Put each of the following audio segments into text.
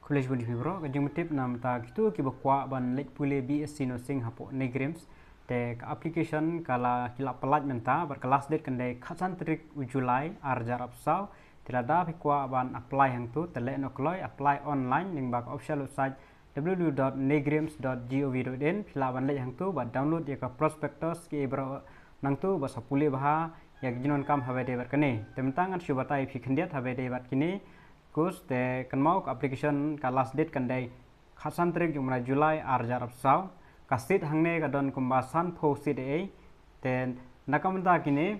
College Budi Fibro, kajung tip nam ta gitu ki bakwa ban lek pule BSc nursing hapo Neigrihms te application kala kilap pelat menta berkelas det kendai khasan trik Julai arjar apsau tilada pikwa ban apply hang tu tele no kloi apply online ning bak official website www.neigrihms.gov.in pila ban lek hang tu ba download ya ka prospectus ki bro nang tu ba sapule bah ya jinon kam habe de berkene temtangan syubatai fikhendiat habe de bat kini kus te kan mau application ka last date kan dai khasan trik jumra Julai arjar apsau kasit hangne ka don kumbasan posit e ten nakamda kini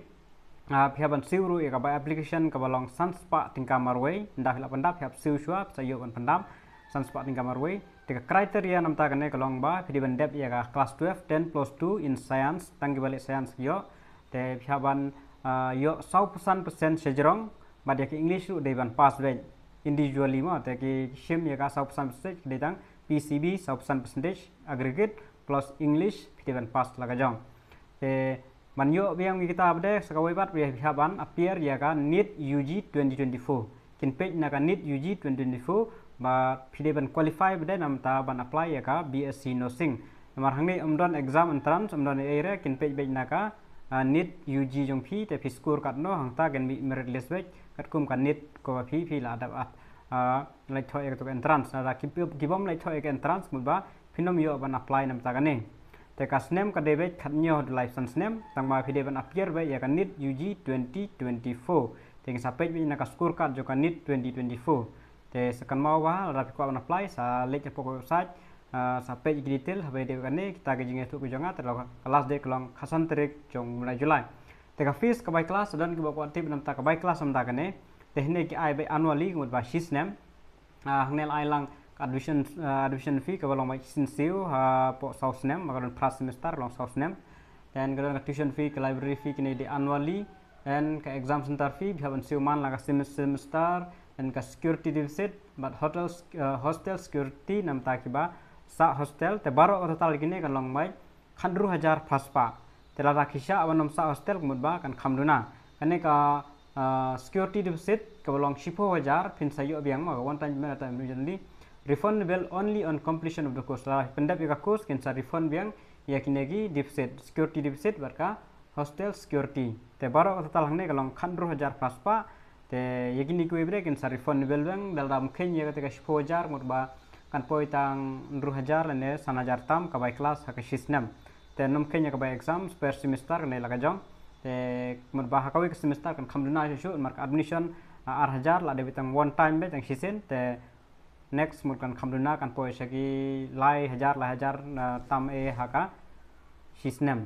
phiaban siuru e ka ba application ka balong sanspa tingka marway nda hila pandap phiap siu shwa sayo ban pandap sanspa tingka marway te criteria namta kane kalong ba phidi ban dep ya ka class 12 10 plus 2 in science tangi balik science yo te phiaban yo 100% sejrong ba dia ke english ru dei ban pass ve individually ma te ki shim ya ka 100% de tang PCB 100% aggregate plus English pitiban pass laga jong te manyo biang kita abde sakawai bat bi haban appear ya ka NEET UG 2024 kin page na ka NEET UG 2024 ba pitiban qualify bde nam ta ban apply ya ka BSc nursing namar hangni umdon exam entrance umdon area kin page na ka NEET UG jong phi te phi score kat no hang ta gen merit list bek kat kum kan NEET ko phi la da like thoi ek to entrance na kibom like thoi ek entrance mulba phinom yo ban apply nam ta gane te ka snem ka debe khatnyo license name tangma phi de ban appear be ya ka NEET UG 2024 te sa page bi na ka score card jo ka NEET 2024 te sekan mau wa ra ko ban apply sa link pok website sa page detail habe de gane kita ge jinge tu ku jonga te kelas de kelong khasan trik jong mulai Julai te ka fees ka by class dan ki ba tip nam ta ka by class nam ta gane tehne ki ai by annually mut ba shis nem hangnel ai lang admission fee ka balong mai sin siu po saus nem magalon first semester long saus nem dan galon tuition fee ka library fee kini di annually dan ka exam center fee bhaban siu man la ka semester dan ka security deposit but hostel security nam ta ki ba sa hostel te baro total kini kan long mai 1000 plus pa tela ra khisha abanom sa hostel mut ba kan khamduna kane ka security deposit kabalong 10,000 pin sayo biang ma one time mena time usually refundable only on completion of the course la pendap ya course kin sa refund biang ya kinegi deposit security deposit barka hostel security te baro total hangne kalong 1000 plus pa te yegini ku ibre kin sa refundable biang dalam kenya ketika 10,000 murba kan poitang 2000 lene 1000 tam ka by class ha ka shisnam te nom kenya ka by exam per semester ne laga jong te murba hakawi ke semester kan khamduna shu mark admission 1000 la de bitang one time be tang sisen te next mur kan khamduna kan poisa ki lai 1000 tam e haka sisnem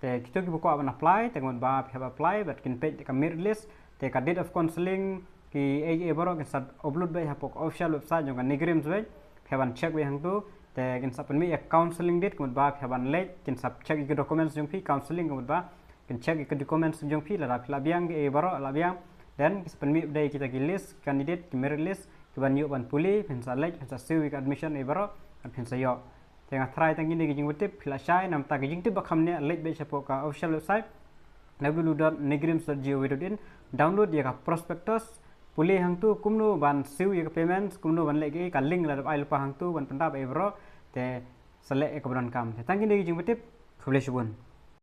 te kito ki buko aban apply te murba have apply but kin page ka merit list te ka date of counseling ki e baro kan sab upload be hapok official website jong kan Neigrihms be haban check be hang tu te kin sab mi counseling date murba haban late kin sab check ki documents jong fi counseling murba can check ke documents jong pi la biang e baro la biang dan sepenmi dai kita ki list candidate ki merit list ki ban yu ban puli pen sa like pen sa civic admission e baro kan pen sa yo tengah try tang ini jing wetip la shai nam ta jing tip bakam ne like be chapo ka official website www.neigrihms.gov.in download ya ka prospectus puli hang tu kumnu ban siu ya ka payments kumnu ban lek ka link la ai lupa hang tu ban pendap e baro te selek e ka ban kam tang ini jing wetip publish bun